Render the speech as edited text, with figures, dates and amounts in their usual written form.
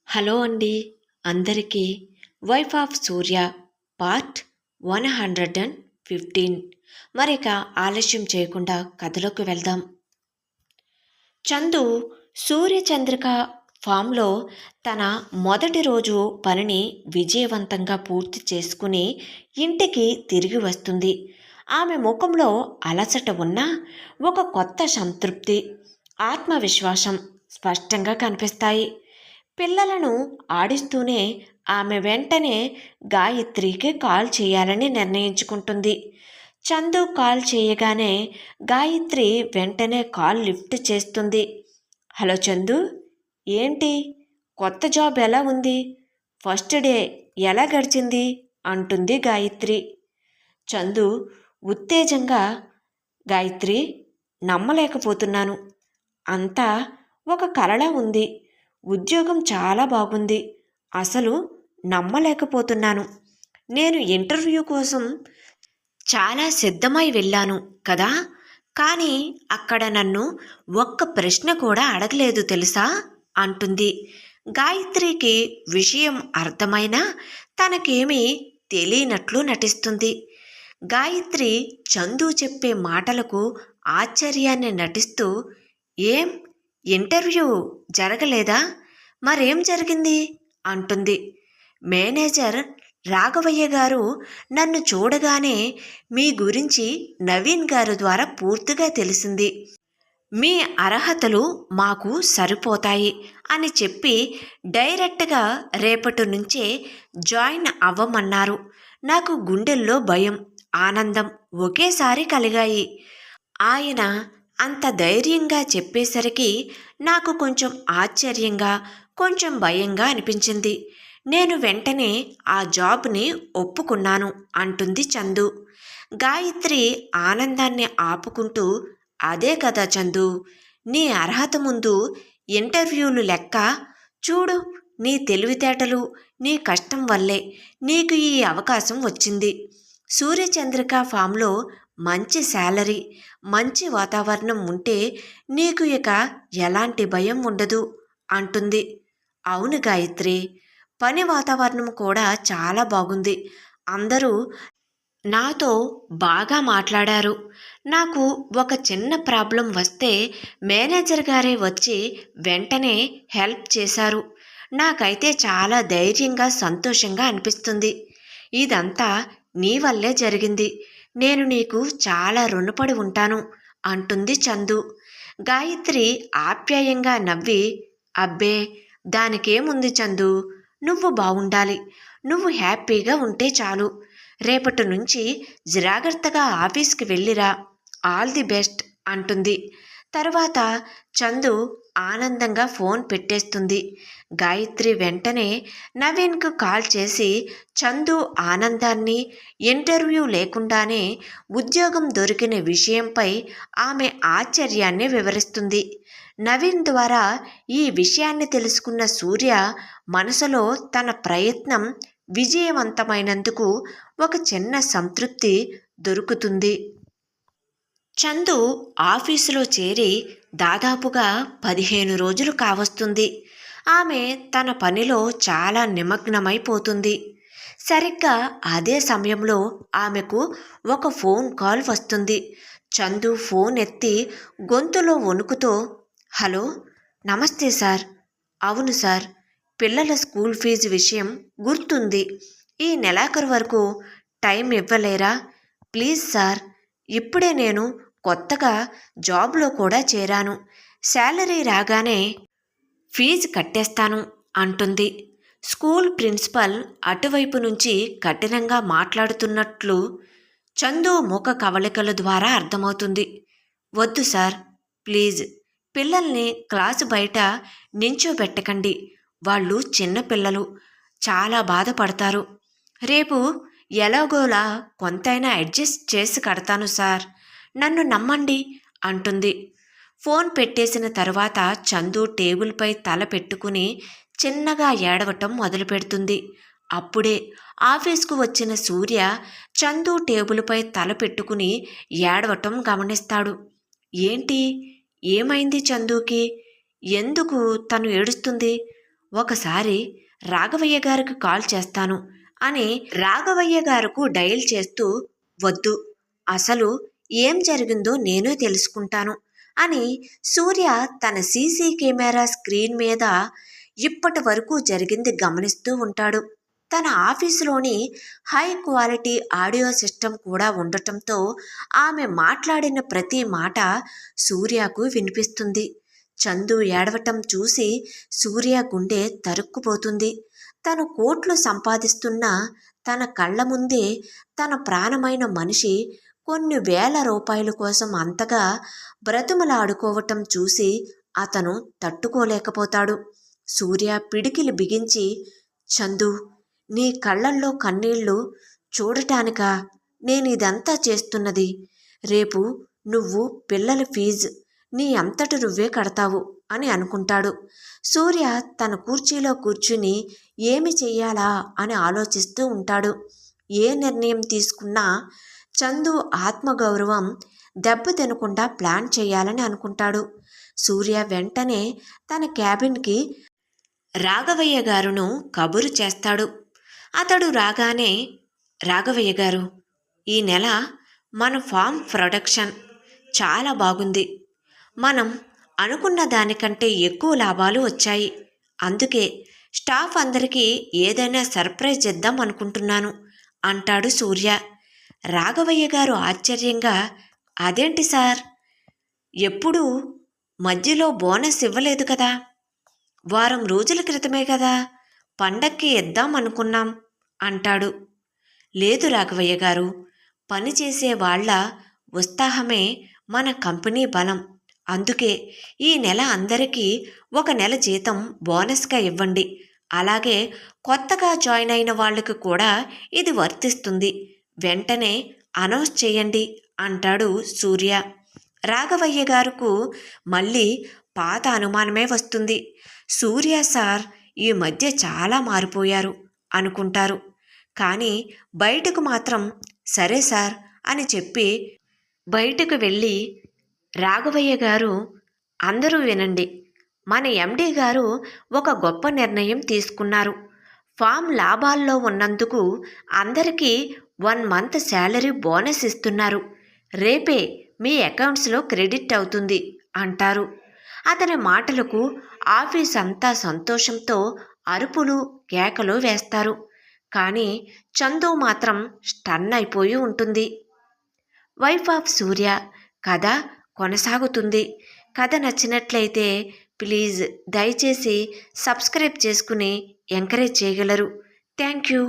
Hello అండి అందరికీ wife of Surya part 115. మరిక ఆలస్యం చేయకుండా కథలోకి వెళ్దాం. చందు సూర్యచంద్రిక ఫామ్లో తన మొదటి రోజు పనిని విజయవంతంగా పూర్తి చేసుకుని ఇంటికి తిరిగి వస్తుంది. ఆమె ముఖంలో అలసట ఉన్న ఒక కొత్త సంతృప్తి, ఆత్మవిశ్వాసం స్పష్టంగా కనిపిస్తాయి. పిల్లలను ఆడిస్తూనే ఆమె వెంటనే గాయత్రికి కాల్ చేయాలని నిర్ణయించుకుంటుంది. చందు కాల్ చేయగానే గాయత్రి వెంటనే కాల్ లిఫ్ట్ చేస్తుంది. హలో చందు, ఏంటి కొత్త జాబ్ ఎలా ఉంది? ఫస్ట్ డే ఎలా గడిచింది అంటుంది గాయత్రి. చందు ఉత్తేజంగా, గాయత్రి నమ్మలేకపోతున్నాను, అంతా ఒక కలలా ఉంది. ఉద్యోగం చాలా బాగుంది, అసలు నమ్మలేకపోతున్నాను. నేను ఇంటర్వ్యూ కోసం చాలా సిద్ధమై వెళ్ళాను కదా, కానీ అక్కడ నన్ను ఒక్క ప్రశ్న కూడా అడగలేదు తెలుసా అంటుంది. గాయత్రికి విషయం అర్థమైనా తనకేమీ తెలియనట్లు నటిస్తుంది. గాయత్రి చందు చెప్పే మాటలకు ఆశ్చర్యాన్ని నటిస్తూ, ఏం ఇంటర్వ్యూ జరగలేదా? మరేం జరిగింది అంటుంది. మేనేజర్ రాఘవయ్య గారు నన్ను చూడగానే మీ గురించి నవీన్ గారు ద్వారా పూర్తిగా తెలిసింది. మీ అర్హతలు మాకు సరిపోతాయి అని చెప్పి డైరెక్ట్గా రేపటి నుంచే జాయిన్ అవ్వమన్నారు. నాకు గుండెల్లో భయం, ఆనందం ఒకేసారి కలిగాయి. ఆయన అంత ధైర్యంగా చెప్పేసరికి నాకు కొంచెం ఆశ్చర్యంగా, కొంచెం భయంగా అనిపించింది. నేను వెంటనే ఆ జాబ్ని ఒప్పుకున్నాను అంటుంది చందు. గాయత్రి ఆనందాన్ని ఆపుకుంటూ, అదే కదా చందు, నీ అర్హత ముందు ఇంటర్వ్యూలు లెక్క. చూడు, నీ తెలివితేటలు, నీ కష్టం వల్లే నీకు ఈ అవకాశం వచ్చింది. సూర్యచంద్రిక ఫామ్లో మంచి శాలరీ, మంచి వాతావరణం ఉంటే నీకు ఇక ఎలాంటి భయం ఉండదు అంటుంది. అవును గాయత్రి, పని వాతావరణం కూడా చాలా బాగుంది. అందరూ నాతో బాగా మాట్లాడారు. నాకు ఒక చిన్న ప్రాబ్లం వస్తే మేనేజర్ గారే వచ్చి వెంటనే హెల్ప్ చేశారు. నాకైతే చాలా ధైర్యంగా, సంతోషంగా అనిపిస్తుంది. ఇదంతా నీ వల్లే జరిగింది. నేను నీకు చాలా రుణపడి ఉంటాను అంటుంది చందు. గాయత్రి ఆప్యాయంగా నవ్వి, అబ్బే దానికేముంది చందు, నువ్వు బాగుండాలి, నువ్వు హ్యాపీగా ఉంటే చాలు. రేపటి నుంచి జాగ్రత్తగా ఆఫీస్కి వెళ్ళిరా, ఆల్ ది బెస్ట్ అంటుంది. తర్వాత చందు ఆనందంగా ఫోన్ పెట్టేస్తుంది. గాయత్రి వెంటనే నవీన్కు కాల్ చేసి చందు ఆనందాన్ని, ఇంటర్వ్యూ లేకుండానే ఉద్యోగం దొరికిన విషయంపై ఆమె ఆశ్చర్యాన్ని వివరిస్తుంది. నవీన్ ద్వారా ఈ విషయాన్ని తెలుసుకున్న సూర్య మనసులో తన ప్రయత్నం విజయవంతమైనందుకు ఒక చిన్న సంతృప్తి దొరుకుతుంది. చందు ఆఫీసులో చేరి దాదాపుగా 15 రోజులు కావస్తుంది. ఆమె తన పనిలో చాలా నిమగ్నమైపోతుంది. సరిగ్గా అదే సమయంలో ఆమెకు ఒక ఫోన్ కాల్ వస్తుంది. చందు ఫోన్ ఎత్తి గొంతులో వణుకుతో, హలో, నమస్తే సార్. అవును సార్, పిల్లల స్కూల్ ఫీజు విషయం గుర్తుంది. ఈ నెలాఖరు వరకు టైం ఇవ్వలేరా? ప్లీజ్ సార్, ఇప్పుడే నేను కొత్తగా జాబ్లో కూడా చేరాను. శాలరీ రాగానే ఫీజు కట్టేస్తాను అంటుంది. స్కూల్ ప్రిన్సిపల్ అటువైపు నుంచి కఠినంగా మాట్లాడుతున్నట్లు చందు ముఖ కవళికల ద్వారా అర్థమవుతుంది. వద్దు సార్, ప్లీజ్, పిల్లల్ని క్లాసు బయట నించోబెట్టకండి. వాళ్ళు చిన్నపిల్లలు, చాలా బాధపడతారు. రేపు ఎలాగోలా కొంతైనా అడ్జస్ట్ చేసి కడతాను సార్, నన్ను నమ్మండి అంటుంది. ఫోన్ పెట్టేసిన తర్వాత చందు టేబుల్పై తల పెట్టుకుని చిన్నగా ఏడవటం మొదలుపెడుతుంది. అప్పుడే ఆఫీస్కు వచ్చిన సూర్య చందు టేబుల్పై తల పెట్టుకుని ఏడవటం గమనిస్తాడు. ఏంటి, ఏమైంది చందుకి? ఎందుకు తను ఏడుస్తుంది? ఒకసారి రాఘవయ్య గారికి కాల్ చేస్తాను అని రాఘవయ్య గారుకు డయల్ చేస్తూ, వద్దు, అసలు ఏం జరిగిందో నేను తెలుసుకుంటాను అని సూర్య తన సీసీ కెమెరా స్క్రీన్ మీద ఇప్పటి వరకు జరిగింది గమనిస్తూ ఉంటాడు. తన ఆఫీసులోని హై క్వాలిటీ ఆడియో సిస్టమ్ కూడా ఉండటంతో ఆమె మాట్లాడిన ప్రతి మాట సూర్యకు వినిపిస్తుంది. చందు ఏడవటం చూసి సూర్య గుండె తరుక్కుపోతుంది. తను కోట్లు సంపాదిస్తున్నా తన కళ్ళ ముందే తన ప్రాణమైన మనిషి కొన్ని వేల రూపాయల కోసం అంతగా బ్రతుమలాడుకోవటం చూసి అతను తట్టుకోలేకపోతాడు. సూర్య పిడికిలి బిగించి, చందు, నీ కళ్ళల్లో కన్నీళ్లు చూడటానికా నేనిదంతా చేస్తున్నది? రేపు నువ్వు పిల్లల ఫీజు నీ అంతట నువ్వే కడతావు అని అనుకుంటాడు. సూర్య తన కుర్చీలో కూర్చుని ఏమి చెయ్యాలా అని ఆలోచిస్తూ ఉంటాడు. ఏ నిర్ణయం తీసుకున్నా చందు ఆత్మగౌరవం దెబ్బతినకుండా ప్లాన్ చేయాలని అనుకుంటాడు. సూర్య వెంటనే తన క్యాబిన్కి రాఘవయ్య గారును కబురు చేస్తాడు. అతడు రాగానే, రాఘవయ్య గారు, ఈ నెల మన ఫామ్ ప్రొడక్షన్ చాలా బాగుంది. మనం అనుకున్న దానికంటే ఎక్కువ లాభాలు వచ్చాయి. అందుకే స్టాఫ్ అందరికీ ఏదైనా సర్ప్రైజ్ ఇద్దాం అనుకుంటున్నాను అంటాడు సూర్య. రాఘవయ్య గారు ఆశ్చర్యంగా, అదేంటి సార్, ఎప్పుడూ మధ్యలో బోనస్ ఇవ్వలేదు కదా, వారం రోజుల క్రితమే కదా పండక్కి ఇద్దాం అనుకున్నాం అంటాడు. లేదు రాఘవయ్య గారు, పనిచేసే వాళ్ళ ఉత్సాహమే మన కంపెనీ బలం. అందుకే ఈ నెల అందరికీ ఒక నెల జీతం బోనస్గా ఇవ్వండి. అలాగే కొత్తగా జాయిన్ అయిన వాళ్ళకి కూడా ఇది వర్తిస్తుంది. వెంటనే అనౌన్స్ చేయండి అంటాడు సూర్య. రాఘవయ్య గారుకు మళ్ళీ పాత అనుమానమే వస్తుంది. సూర్య సార్ ఈ మధ్య చాలా మారిపోయారు అనుకుంటారు. కానీ బయటకు మాత్రం సరే సార్ అని చెప్పి బయటకు వెళ్ళి, రాఘవయ్య గారు, అందరూ వినండి, మన ఎండి గారు ఒక గొప్ప నిర్ణయం తీసుకున్నారు. ఫామ్ లాభాల్లో ఉన్నందుకు అందరికీ 1 మంత్ శాలరీ బోనస్ ఇస్తున్నారు. రేపే మీ అకౌంట్స్లో క్రెడిట్ అవుతుంది అంటారు. అతని మాటలకు ఆఫీస్ అంతా సంతోషంతో అరుపులు కేకలు వేస్తారు. కానీ చందు మాత్రం స్టన్ అయిపోయి ఉంటుంది. వైఫ్ ఆఫ్ సూర్య కథ కొనసాగుతుంది. కథ నచ్చినట్లయితే ప్లీజ్ దయచేసి సబ్స్క్రైబ్ చేసుకుని ఎంకరేజ్ చేయగలరు. Thank you.